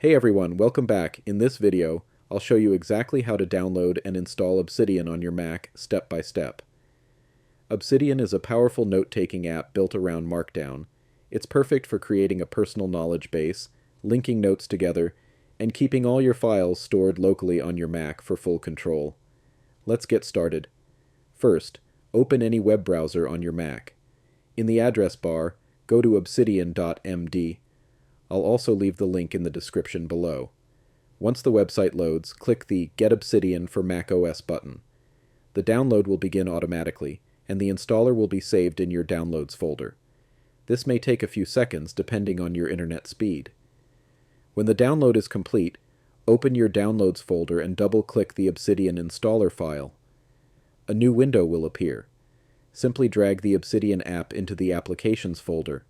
Hey everyone, welcome back. In this video, I'll show you exactly how to download and install Obsidian on your Mac step by step. Obsidian is a powerful note-taking app built around Markdown. It's perfect for creating a personal knowledge base, linking notes together, and keeping all your files stored locally on your Mac for full control. Let's get started. First, open any web browser on your Mac. In the address bar, go to obsidian.md. I'll also leave the link in the description below. Once the website loads, click the Get Obsidian for macOS button. The download will begin automatically, and the installer will be saved in your Downloads folder. This may take a few seconds depending on your internet speed. When the download is complete, open your Downloads folder and double-click the Obsidian installer file. A new window will appear. Simply drag the Obsidian app into the Applications folder.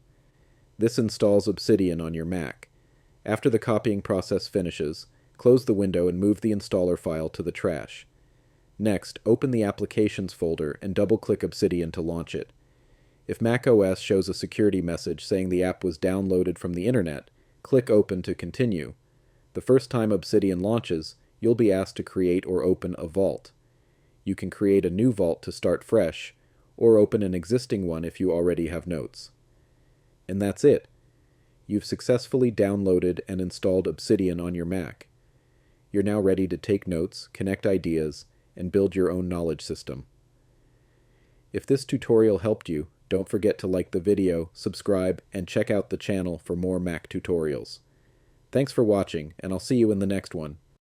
This installs Obsidian on your Mac. After the copying process finishes, close the window and move the installer file to the trash. Next, open the Applications folder and double-click Obsidian to launch it. If macOS shows a security message saying the app was downloaded from the internet, click Open to continue. The first time Obsidian launches, you'll be asked to create or open a vault. You can create a new vault to start fresh, or open an existing one if you already have notes. And that's it. You've successfully downloaded and installed Obsidian on your Mac. You're now ready to take notes, connect ideas, and build your own knowledge system. If this tutorial helped you, don't forget to like the video, subscribe, and check out the channel for more Mac tutorials. Thanks for watching, and I'll see you in the next one.